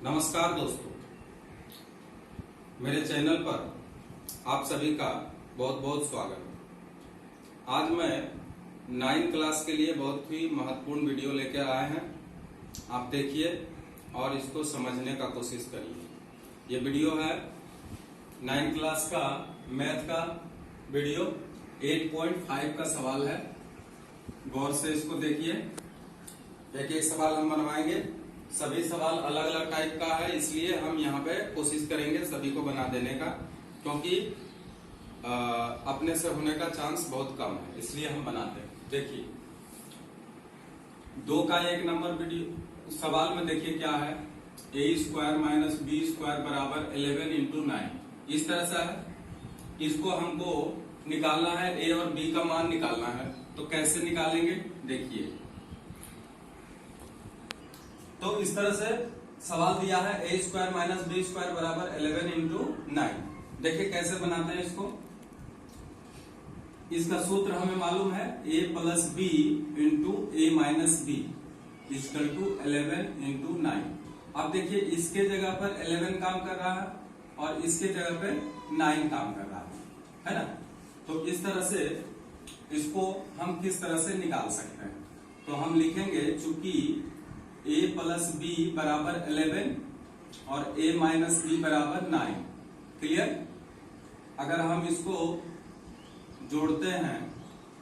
नमस्कार दोस्तों, मेरे चैनल पर आप सभी का बहुत बहुत स्वागत है। आज मैं 9th क्लास के लिए बहुत ही महत्वपूर्ण वीडियो लेकर आए हैं। आप देखिए और इसको समझने का कोशिश करिए। ये वीडियो है 9th क्लास का मैथ का वीडियो 8.5 का सवाल है। गौर से इसको देखिए। एक एक सवाल हम बनवाएंगे। सभी सवाल अलग अलग टाइप का है, इसलिए हम यहाँ पे कोशिश करेंगे सभी को बना देने का, क्योंकि अपने से होने का चांस बहुत कम है, इसलिए हम बनाते हैं। देखिए 2 का 1 नंबर वीडियो सवाल में देखिए क्या है, a² माइनस b² बराबर 11 इंटू 9। इस तरह से है। इसको हमको निकालना है, a और b का मान निकालना है। तो कैसे निकालेंगे देखिए। तो इस तरह से सवाल दिया है, a² माइनस b² बराबर 11 इंटू 9। देखिए कैसे बनाते हैं इसको। इसका सूत्र हमें मालूम है, a plus b into a minus b equal to 11 into 9। अब देखिए इसके जगह पर 11 काम कर रहा है और इसके जगह पे 9 काम कर रहा है ना। तो इस तरह से इसको हम किस तरह से निकाल सकते हैं। तो हम लिखेंगे, चूंकि a प्लस b बराबर 11 और a माइनस b बराबर 9। क्लियर। अगर हम इसको जोड़ते हैं,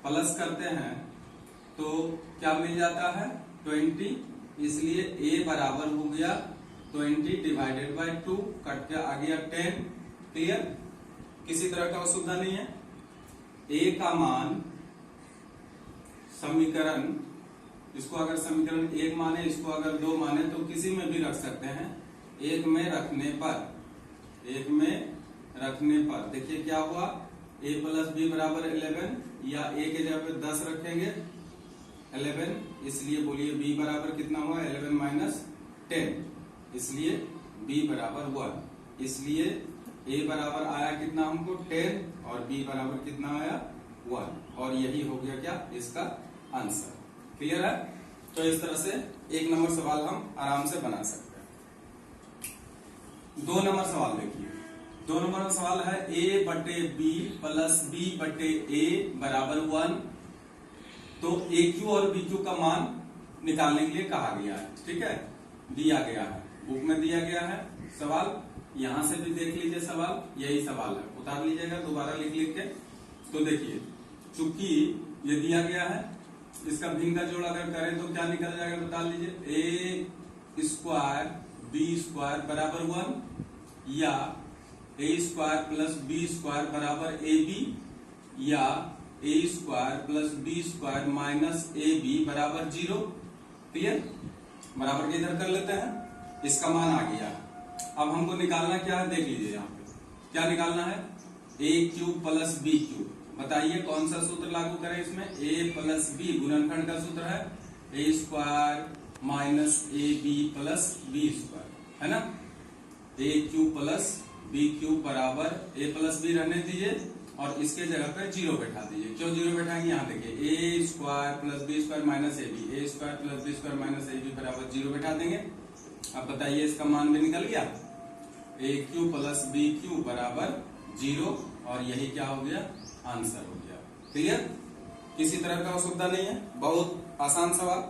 प्लस करते हैं, तो क्या मिल जाता है 20। इसलिए a बराबर हो गया 20 डिवाइडेड बाय 2, कट के आ गया 10। क्लियर। किसी तरह का असुविधा नहीं है। a का मान समीकरण, इसको अगर समीकरण 1 माने, इसको अगर 2 माने, तो किसी में भी रख सकते हैं। 1 में रखने पर देखिए क्या हुआ, a प्लस b बराबर 11, या a के जगह पे 10 रखेंगे 11, इसलिए बोलिए b बराबर कितना हुआ 11 माइनस 10, इसलिए b बराबर 1। इसलिए a बराबर आया कितना हमको 10 और b बराबर कितना आया 1, और यही हो गया क्या इसका आंसर। क्लियर है। तो इस तरह से 1 नंबर सवाल हम आराम से बना सकते हैं। 2 नंबर सवाल देखिए। 2 नंबर का सवाल है, a बटे b प्लस b बटे a बराबर 1। तो AQ और BQ का मान निकालने के लिए कहा गया है। ठीक है, दिया गया है, बुक में दिया गया है सवाल। यहां से भी देख लीजिए सवाल, यही सवाल है, उतार लीजिएगा दोबारा लिख के। तो देखिए, चूंकि ये दिया गया है, इसका भिन्न का जोड़ अगर करें तो क्या निकल जाएगा बता लीजिए। a² b² बराबर 1, या a² प्लस b² बराबर ab, या a² plus b² minus ab बराबर 0। क्लियर। बराबर के इधर कर लेते हैं, इसका मान आ गया। अब हमको निकालना क्या है, देख लीजिए यहाँ पे क्या निकालना है, AQ प्लस BQ। बताइए कौन सा सूत्र लागू करें इसमें। a प्लस b गुणनखंड का सूत्र है a² minus ab plus b², है ना। AQ प्लस BQ बराबर a प्लस b रहने दीजिए और इसके जगह पे 0 बैठा दीजिए। क्यों 0 बैठाएंगे, यहाँ देखिए a² plus b² minus ab, a² plus b² minus ab बराबर 0 बैठा देंगे। अब बताइए इसका मान भी निकल गया, AQ प्लस BQ बराबर 0, और यही क्या हो गया आंसर हो गया। क्लियर। किसी तरह का असुविधा नहीं है, बहुत आसान सवाल।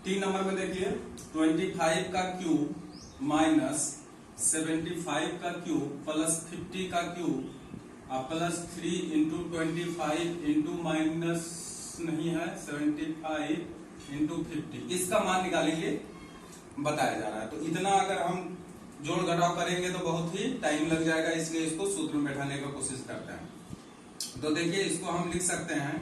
3 नंबर में देखिए, 25 का क्यूब माइनस 75 का क्यूब प्लस 50 का cube plus 3 into 25 into minus नहीं है 75 इंटू 50, इसका मान निकालेंगे बताया जा रहा है। तो इतना अगर हम जोड़ घटाव करेंगे तो बहुत ही टाइम लग जाएगा, इसलिए इसको सूत्र में बैठाने की कोशिश करते हैं। तो देखिए इसको हम लिख सकते हैं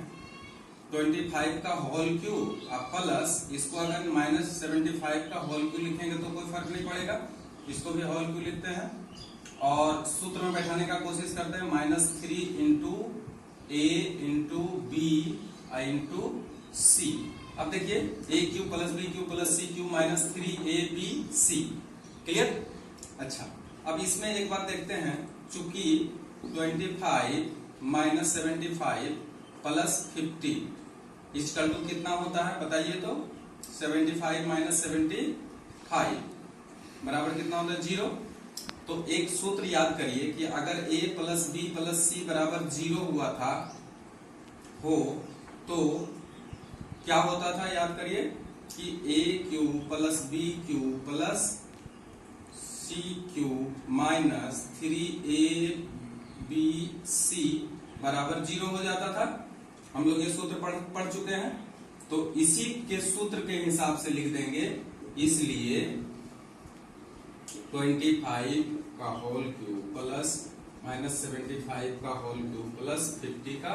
25 का होल क्यूब प्लस, इसको अगर माइनस 75 का होल क्यूब लिखेंगे तो कोई फर्क नहीं पड़ेगा, इसको भी होल क्यूब लिखते हैं और सूत्र में बैठाने का कोशिश करते हैं। -3 into a into b into c। अब देखिए AQ plus BQ plus CQ minus 3abc। Clear. अच्छा, अब इसमें एक बात देखते हैं, चूंकि 25 माइनस 75 प्लस 50 इक्वल टू कितना होता है बताइए तो। 75 माइनस 75 बराबर कितना होता है 0। तो एक सूत्र याद करिए कि अगर a प्लस बी प्लस सी बराबर 0 हुआ था तो क्या होता था, याद करिए कि a cube plus B cube plus C cube minus 3abc बराबर 0 हो जाता था। हम लोग ये सूत्र पढ़ चुके हैं। तो इसी के सूत्र के हिसाब से लिख देंगे, इसलिए 25 का होल क्यूब प्लस माइनस 75 का होल क्यूब प्लस 50 का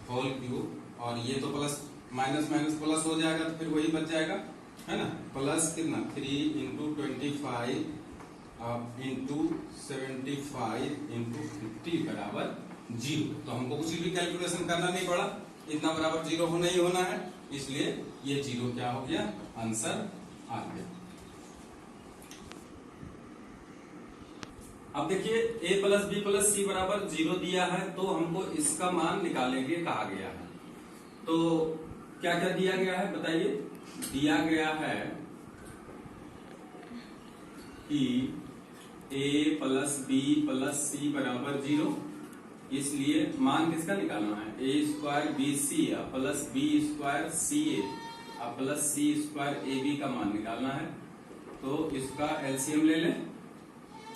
होल क्यूब, और ये तो प्लस माइनस माइनस प्लस हो जाएगा तो फिर वही बच जाएगा, है ना। प्लस कितना 3 इंटू 25 इंटू 75 इंटू 50 बराबर 0। तो हमको कुछ भी कैलकुलेशन करना नहीं पड़ा, इतना बराबर 0 होना ही होना है, इसलिए ये 0 क्या हो गया, आंसर आ गया। अब देखिए a प्लस बी प्लस सी बराबर 0 दिया है, तो हमको इसका मान निकालने के लिए कहा गया है। तो क्या क्या दिया गया है बताइए। दिया गया है कि a प्लस बी प्लस सी बराबर 0, इसलिए मान किसका निकालना है, a square b c plus b square c a plus c square a b का मान निकालना है। तो इसका एलसीएम ले लें,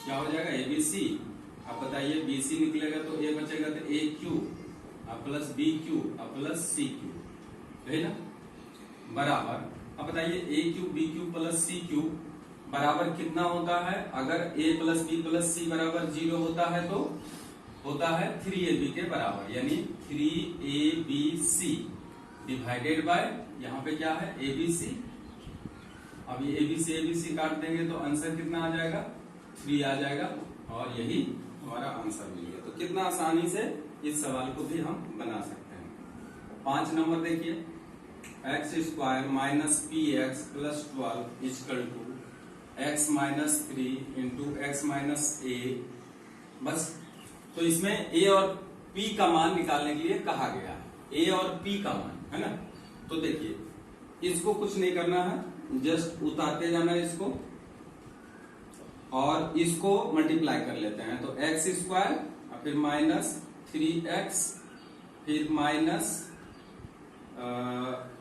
क्या हो जाएगा एबीसी। अब बताइए बीसी निकलेगा तो ए बचेगा, तो A cube plus B cube plus C cube, है ना, बराबर। अब बताइए A cube B cube plus C cube बराबर कितना होता है। अगर a प्लस बी प्लस सी बराबर 0 होता है तो होता है 3ab के बराबर, यानी 3abc डिवाइडेड बाय यहाँ पे क्या है abc। अब ये abc काट देंगे तो आंसर कितना आ जाएगा 3 आ जाएगा, और यही हमारा आंसर मिल गया। तो कितना आसानी से इस सवाल को भी हम बना सकते हैं। 5 नंबर देखिए, X square minus P x plus 12 equal to X minus 3 into x minus A. बस, तो इसमें a और p का मान निकालने के लिए कहा गया है, a और p का मान, है ना। तो देखिए इसको कुछ नहीं करना है, जस्ट उतारते जाना है इसको, और इसको मल्टीप्लाई कर लेते हैं। तो एक्स स्क्वायर फिर माइनस 3x फिर माइनस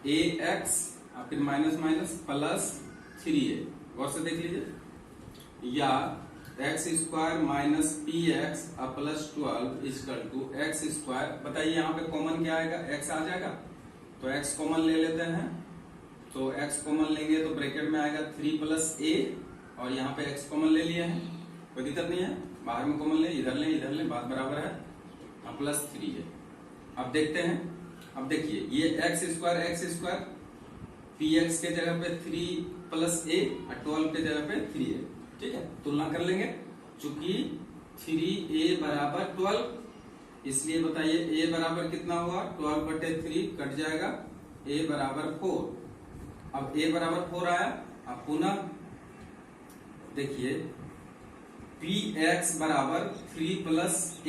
ए एक्स फिर माइनस माइनस प्लस 3a। गौर से देख लीजिए, या x square minus P x plus 12 equal to x square. बताइए यहाँ पे कॉमन क्या आएगा, एक्स आ जाएगा, तो एक्स कॉमन ले लेते हैं। तो एक्स कॉमन लेंगे तो ब्रैकेट में आएगा 3 प्लस ए, और यहाँ पे एक्स कॉमन ले लिए हैं, कोई दिक्कत नहीं है, बाहर में कॉमन ले, इधर लें, बात बराबर है, प्लस 3 है। अब देखते हैं, अब देखिए ये एक्स स्क्वायर पी एक्स के जगह पे 3 प्लस ए और 12 के जगह पे 3 है, ठीक है। तुलना कर लेंगे, चूंकि 3a बराबर 12, इसलिए बताइए a बराबर कितना हुआ 12/3 कट जाएगा, a बराबर 4। अब a बराबर 4 आया। अब पुनः देखिए px बराबर 3 plus a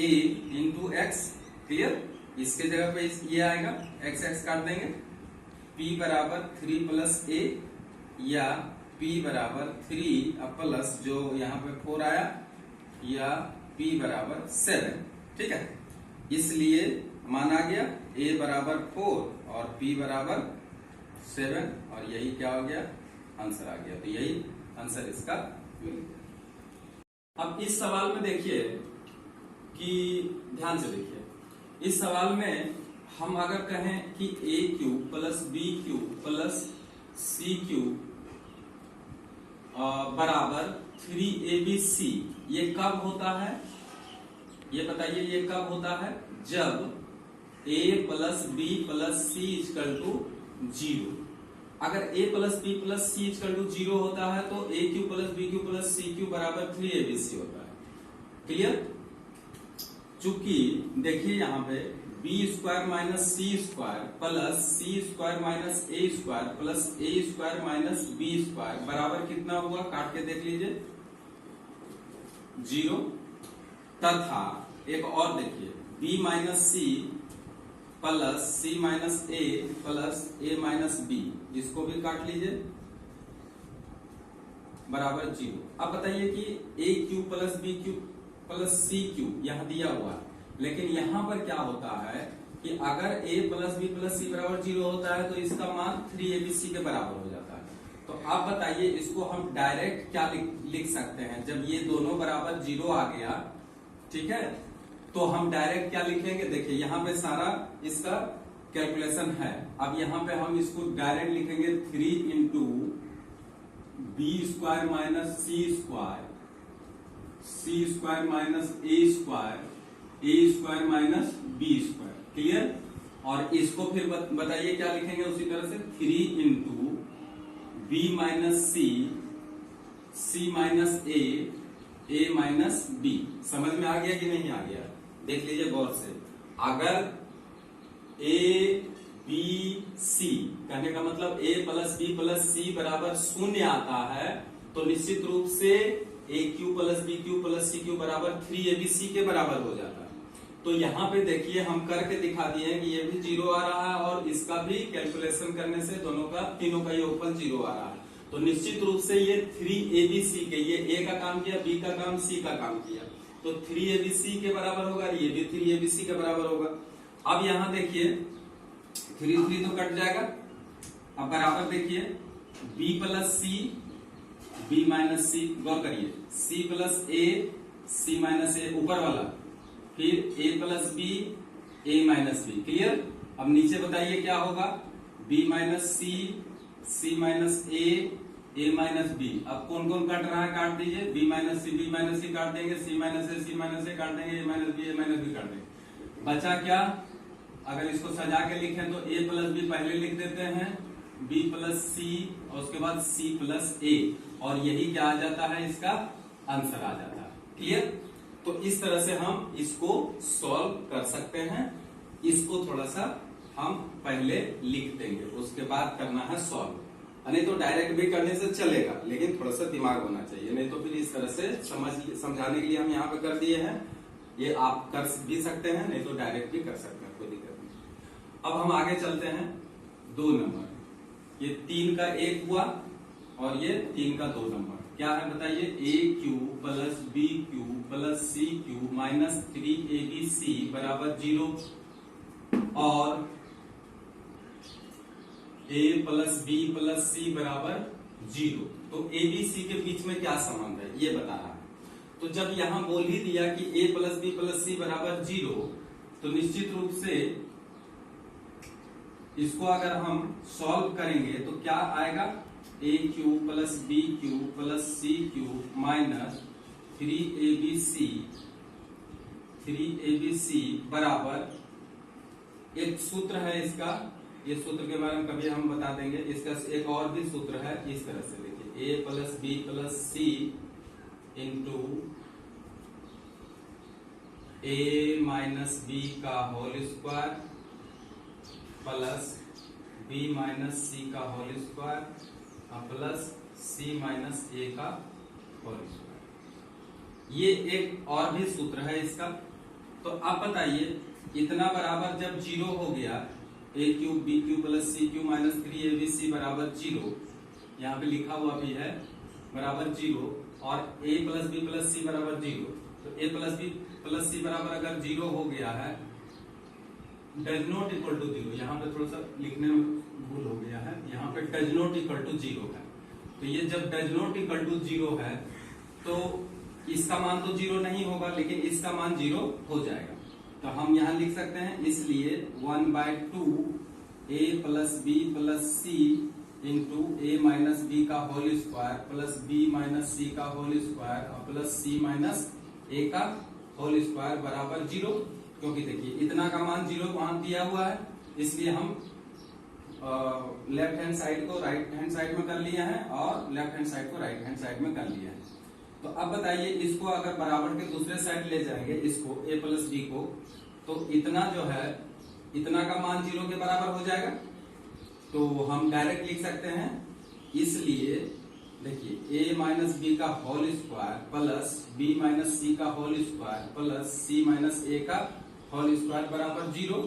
into x, clear. इसके जगह पे ये आएगा, x काट देंगे, p बराबर 3 प्लस a या p बराबर 3 प्लस जो यहाँ पे 4 आया, या p बराबर 7, ठीक है। इसलिए माना गया a बराबर 4 और p बराबर 7, और यही क्या हो गया, आंसर आ गया। तो यही आंसर इसका मिल गया। अब इस सवाल में देखिए कि ध्यान से देखिए, इस सवाल में हम अगर कहें कि a cube plus B cube plus C cube बराबर 3abc, ये कब होता है, ये बताइए, ये कब होता है, जब a plus B plus c equal to 0। अगर a plus B plus c equal to 0 होता है तो a cube plus B cube plus C cube बराबर 3abc होता है, क्लियर। चूंकि देखिए यहाँ पे b square minus C square plus c square minus A square plus a square minus B square बराबर कितना हुआ, काट के देख लीजिए 0। तथा एक और देखिए b minus C plus C minus A plus A minus B, इसको भी काट लीजिए। बराबर 0। अब बताइए कि A cube plus B cube plus C cube यहाँ दिया हुआ है, लेकिन यहाँ पर क्या होता है कि अगर a प्लस बी प्लस सी बराबर 0 होता है तो इसका मान 3abc के बराबर हो जाता है। तो आप बताइए इसको हम डायरेक्ट क्या लिख सकते हैं, जब ये दोनों बराबर 0 आ गया, ठीक है, तो हम डायरेक्ट क्या लिखेंगे, देखिए यहाँ पे सारा इसका कैलकुलेशन है। अब यहाँ पे हम इसको डायरेक्ट लिखेंगे 3 इंटू बी स्क्वायर माइनस सी स्क्वायर, सी स्क्वायर माइनस ए square minus B square. Clear. और इसको फिर बताइए क्या लिखेंगे उसी तरह से 3 into B minus C minus A minus B. समझ में आ गया कि नहीं आ गया? देख लीजिए गौर से। अगर ए बी सी कहने का मतलब ए प्लस बी प्लस सी बराबर 0 आता है तो निश्चित रूप से A cube plus B cube plus C cube बराबर 3abc के बराबर हो जाता है। तो यहाँ पे देखिए हम करके दिखा दिए कि ये भी 0 आ रहा है और इसका भी कैलकुलेशन करने से दोनों का तीनों का योगफल 0 आ रहा है। तो निश्चित रूप से ये 3abc के, ये ए का काम किया, बी का काम, सी का काम किया, तो 3abc के बराबर होगा, ये भी 3abc के बराबर होगा। अब यहां देखिए 3 तो कट जाएगा। अब बराबर देखिए b plus C B minus C, गौर करिए, c plus A C minus A ऊपर वाला, फिर a plus B A minus B. Clear. अब नीचे बताइए क्या होगा, b minus C minus A minus B. अब कौन कौन कट रहा है काट दीजिए, b माइनस सी काट देंगे, सी माइनस ए काट देंगे, ए माइनस बी काट देंगे। बचा क्या, अगर इसको सजा के लिखें तो a प्लस बी पहले लिख देते हैं, b प्लस सी और उसके बाद c प्लस ए, और यही क्या आ जाता है, इसका आंसर आ जाता है। क्लियर। तो इस तरह से हम इसको सॉल्व कर सकते हैं। इसको थोड़ा सा हम पहले लिख देंगे, उसके बाद करना है सॉल्व। नहीं तो डायरेक्ट भी करने से चलेगा, लेकिन थोड़ा सा दिमाग होना चाहिए, नहीं तो फिर इस तरह से समझाने के लिए हम यहाँ पे कर दिए हैं। ये आप कर भी सकते हैं, नहीं तो डायरेक्ट भी कर सकते हैं, कोई दिक्कत नहीं। अब हम आगे चलते हैं 2 नंबर। ये 3 का 1 हुआ और ये 3 का 2 नंबर क्या है बताइए, A cube plus B cube plus C cube minus 3abc बराबर 0 और a प्लस बी प्लस सी बराबर 0। तो abc के बीच में क्या संबंध है ये बता रहा है। तो जब यहां बोल ही दिया कि a प्लस बी प्लस सी बराबर 0, तो निश्चित रूप से इसको अगर हम सॉल्व करेंगे तो क्या आएगा, A cube plus B cube plus C cube minus 3abc बराबर, एक सूत्र है इसका, ये सूत्र के बारे में कभी हम बता देंगे। इसका एक और भी सूत्र है, इस तरह से देखिए, a plus B plus C into A minus B का whole square plus B minus C का whole square plus C minus A का होल स्क्वायर। ये एक और भी सूत्र है इसका। तो आप बताइए इतना बराबर जब 0 हो गया, A cube B cube plus C cube minus 3abc बराबर 0, यहाँ पे लिखा हुआ भी है बराबर 0, और a प्लस बी प्लस सी बराबर 0। तो a प्लस बी प्लस सी बराबर अगर 0 हो गया है, डज नॉट इक्वल टू 0, यहाँ पे थोड़ा सा लिखने में भूल हो गया है, यहाँ पे डज नॉट इक्वल टू 0 है। तो ये जब डज नॉट इक्वल टू 0 है तो इसका मान तो 0 नहीं होगा, लेकिन इसका मान 0 हो जाएगा। तो हम यहाँ लिख सकते हैं, इसलिए 1/2 a plus B plus C into A minus B का whole square plus B minus C का whole square plus C minus A का होल स्क्वायर बराबर 0। क्योंकि देखिए इतना का मान 0 वहां दिया हुआ है, इसलिए हम लेफ्ट हैंड साइड को राइट हैंड साइड में कर लिए हैं और लेफ्ट हैंड साइड को राइट हैंड साइड में कर लिया है। तो अब बताइए इसको अगर बराबर के दूसरे साइड ले जाएंगे, इसको a प्लस बी को, तो इतना जो है, इतना का मान 0 के बराबर हो जाएगा। तो हम डायरेक्ट लिख सकते हैं, इसलिए देखिए a माइनस बी का whole square plus B minus C का whole square plus C minus A का होल स्क्वायर बराबर 0।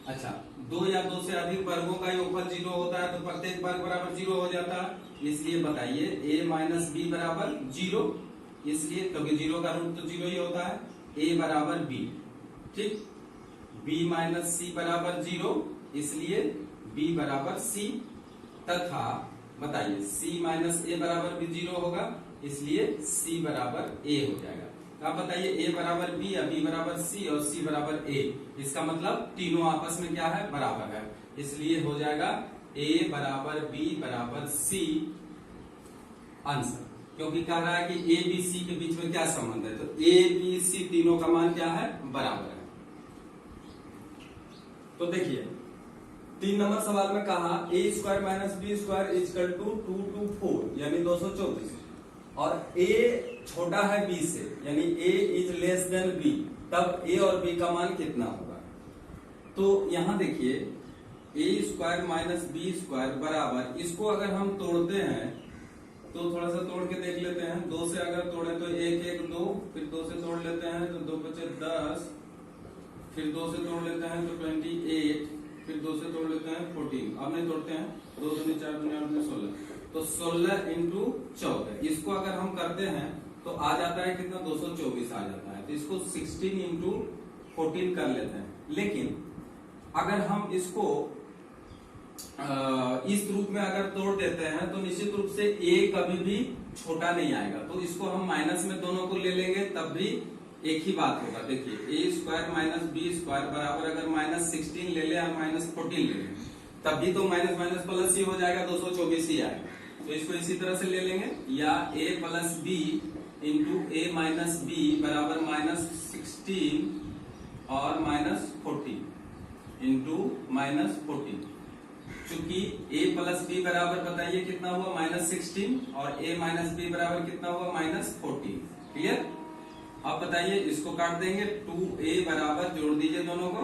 अच्छा, 2 या 2 से अधिक वर्गों का योगफल 0 होता है तो प्रत्येक वर्ग बराबर 0 हो जाता है, इसलिए बताइए a माइनस बी बराबर 0, इसलिए क्योंकि 0 का रूट तो 0 ही होता है। a बराबर b, ठीक। b माइनस सी बराबर 0, इसलिए b बराबर c, तथा बताइए c माइनस a बराबर भी 0 होगा, इसलिए c बराबर a हो जाएगा। अब बताइए a बराबर b या b बराबर c और c बराबर a, इसका मतलब तीनों आपस में क्या है, बराबर है, इसलिए हो जाएगा a बराबर b बराबर c आंसर। क्योंकि कह रहा है कि a b c के बीच में क्या संबंध है, तो a b c तीनों का मान क्या है, बराबर है। तो देखिए 3 नंबर सवाल में कहा a square minus B square equal to 224 यानी 224, और a छोटा है b से यानी a is less than b, तब a और b का मान कितना होगा। तो यहां देखिए a square minus B square बराबर, इसको अगर हम तोड़ते हैं तो थोड़ा सा तोड़ के देख लेते हैं। 2 से अगर तोड़े तो 1 1 2, फिर 2 से तोड़ लेते हैं तो 2 बचे 10, फिर 2 से तोड़ लेते हैं तो 28, फिर 2 से तोड़ लेते हैं 14। अब नहीं तोड़ते हैं, 2 दूनी 4 दूनी 8 दूनी 16, तो 16 इंटू 14, इसको अगर हम करते हैं तो आ जाता है कितना, 224 आ जाता है। तो इसको 16 इंटू 14 कर लेते हैं। लेकिन अगर हम इसको इस रूप में अगर तोड़ देते हैं तो निश्चित रूप से a कभी भी छोटा नहीं आएगा, तो इसको हम माइनस में दोनों को ले लेंगे तब भी एक ही बात होगा। देखिए a square minus B square बराबर अगर माइनस 16 ले ले और माइनस 14 ले ले, तब भी तो माइनस माइनस प्लस ही हो जाएगा, 224 ही आएगा। तो इसको इसी तरह से ले लेंगे, या a plus b into a minus b बराबर माइनस 16 और माइनस 14 इंटू माइनस 14। चूंकि a प्लस बी बराबर बताइए कितना हुआ, माइनस 16, और a माइनस बी बराबर कितना हुआ, माइनस 14। क्लियर। अब बताइए इसको काट देंगे, 2a बराबर जोड़ दीजिए दोनों को,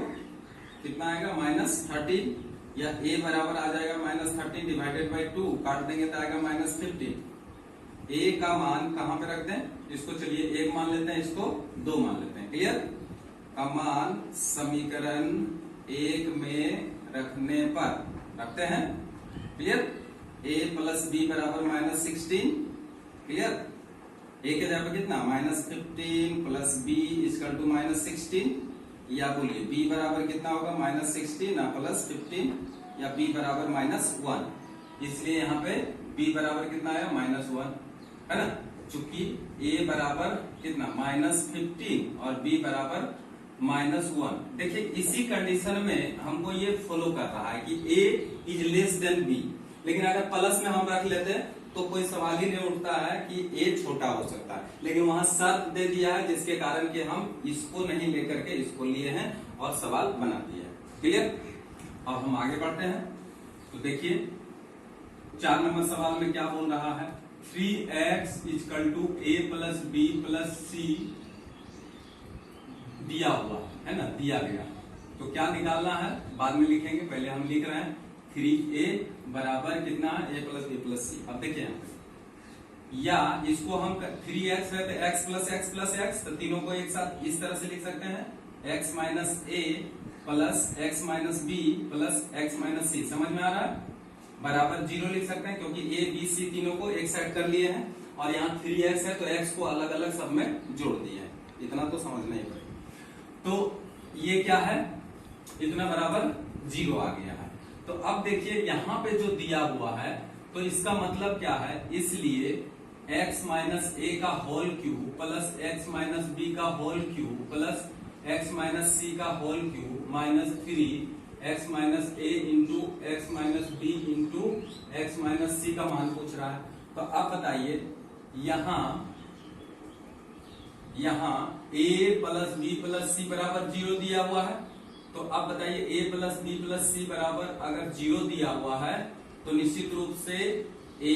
कितना आएगा, माइनस 13, या a बराबर आ जाएगा माइनस 13 डिवाइडेड बाई 2, काट देंगे तो आएगा माइनस 15। a का मान कहां पे रख दें, इसको चलिए 1 मान लेते हैं, इसको 2 मान लेते हैं। क्लियर। का मान समीकरण 1 में रखने पर रखते हैं। क्लियर। a प्लस बी बराबर माइनस 16, क्लियर। a के जगह पे कितना, minus 15 plus b equal to minus 16, या बोलिए b बराबर कितना होगा, माइनस 16 ना प्लस 15, या b बराबर माइनस 1। इसलिए यहाँ पे b बराबर कितना आया, माइनस 1, है ना। चूंकि a बराबर कितना, माइनस 15 और b बराबर माइनस 1। देखिए इसी कंडीशन में हमको ये फॉलो कर रहा है कि a is less than b, लेकिन अगर प्लस में हम रख लेते हैं तो कोई सवाल ही नहीं उठता है कि a छोटा हो सकता है, लेकिन वहां शर्त दे दिया है जिसके कारण कि हम इसको नहीं लेकर के इसको लिए हैं और सवाल बना दिया है। क्लियर। अब हम आगे बढ़ते हैं। तो देखिए 4 नंबर सवाल में क्या बोल रहा है, 3x equal to a plus B plus C दिया हुआ है ना, दिया गया। तो क्या निकालना है बाद में लिखेंगे, पहले हम लिख रहे हैं 3a बराबर कितना है, a प्लस बी प्लस सी। अब देखिए यहाँ पे, या इसको हम 3x है तो x प्लस x, तो तीनों को एक साथ इस तरह से लिख सकते हैं, x minus a plus x minus b plus x minus c। समझ में आ रहा है। बराबर 0 लिख सकते हैं क्योंकि a b c तीनों को एक साइड कर लिए हैं, और यहाँ 3x है तो x को अलग अलग सब में जोड़ दिए हैं। इतना तो समझना ही पड़ेगा। तो ये क्या है, इतना बराबर 0 आ गया है। तो अब देखिए यहाँ पे जो दिया हुआ है तो इसका मतलब क्या है, इसलिए x माइनस a का whole cube plus x minus b का whole cube plus x minus c का whole cube minus 3x minus a into x minus b into x minus c का मान पूछ रहा है। तो अब बताइए यहाँ a प्लस बी प्लस सी बराबर 0 दिया हुआ है, तो अब बताइए a प्लस बी प्लस सी बराबर अगर 0 दिया हुआ है तो निश्चित रूप से a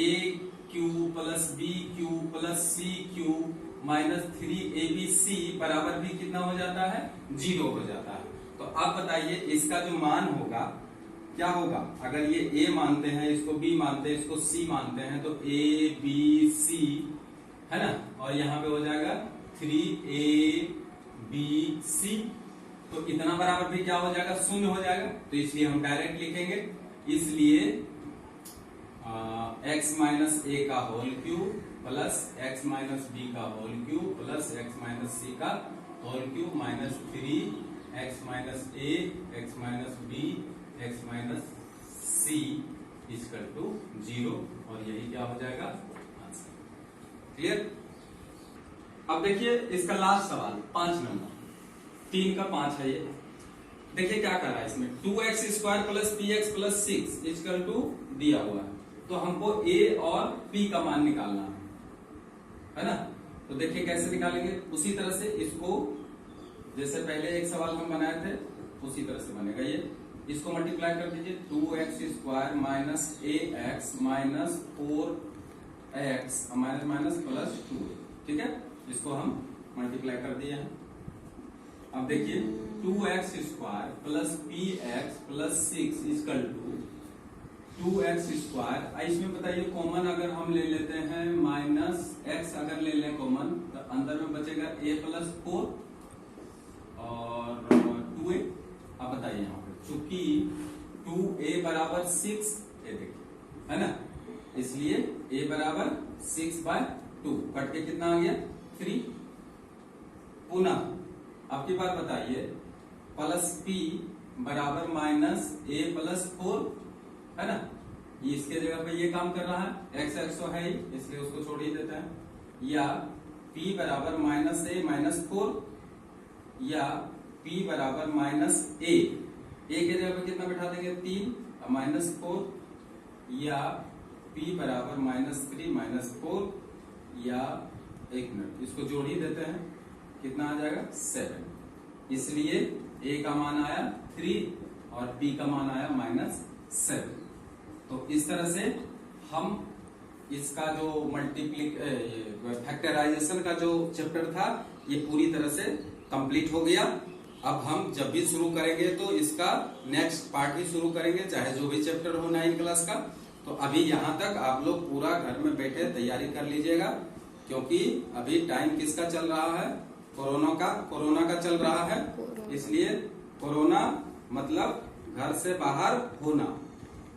cube plus B cube plus C cube minus 3abc बराबर भी कितना हो जाता है, 0 हो जाता है। तो अब बताइए इसका जो मान होगा क्या होगा, अगर ये a मानते हैं, इसको b मानते हैं, इसको c मानते हैं, तो a b c है ना, और यहाँ पे हो जाएगा 3abc। तो इतना बराबर भी क्या हो जाएगा, 0 हो जाएगा। तो इसलिए हम डायरेक्ट लिखेंगे, इसलिए x माइनस ए का whole cube plus x minus B का whole cube plus x minus C का whole cube minus 3x minus A x minus B x minus C equal to 0 और यही क्या हो जाएगा आंसर। क्लियर। अब देखिए इसका लास्ट सवाल 5 नंबर 3 का 5 है ये। देखिए क्या कर रहा है इसमें 2x square plus P x plus 6 equal to दिया हुआ है, तो हमको a और p का मान निकालना है ना। तो देखिए कैसे निकालेंगे, उसी तरह से इसको जैसे पहले एक सवाल हम बनाए थे उसी तरह से बनेगा ये। इसको मल्टीप्लाई कर दीजिए 2x square minus ax minus 4x minus minus plus 2, ठीक है। इसको हम मल्टीप्लाई कर दिए हैं। अब देखिए 2x square plus px plus 6 equal to 2x square. इसमें बताइए कॉमन अगर हम ले लेते हैं माइनस x अगर ले लें कॉमन तो अंदर में बचेगा a प्लस 4 और 2a। अब बताइए यहाँ पे चूंकि 2a बराबर 6 ये देखिए है ना, इसलिए a बराबर 6/2 कट के कितना आ गया 3। पुनः आपकी बात बताइए प्लस p बराबर माइनस a प्लस 4 है ना, इसके जगह पे ये काम कर रहा है x तो है ही इसलिए उसको छोड़ ही देता है। या p बराबर माइनस a माइनस 4 या p बराबर माइनस a के जगह पे कितना बिठा देंगे 3 माइनस 4 या p बराबर माइनस 3 माइनस 4 या 1 मिनट इसको जोड़ ही देते हैं कितना आ जाएगा 7। इसलिए a का मान आया 3 और p का मान आया -7। तो इस तरह से हम इसका जो फैक्टराइजेशन का जो चैप्टर था ये पूरी तरह से कंप्लीट हो गया। अब हम जब भी शुरू करेंगे तो इसका नेक्स्ट पार्ट ही शुरू करेंगे, चाहे जो भी चैप्टर हो 9 क्लास का। तो अभी यहाँ तक आप लोग पूरा घर में बैठे तैयारी कर लीजिएगा, क्योंकि अभी टाइम किसका चल रहा है कोरोना का चल रहा है। इसलिए कोरोना मतलब घर से बाहर होना,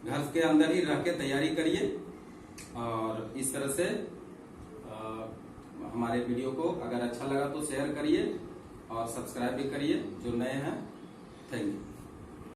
घर के अंदर ही रह के तैयारी करिए। और इस तरह से हमारे वीडियो को अगर अच्छा लगा तो शेयर करिए और सब्सक्राइब भी करिए जो नए हैं। Thank you.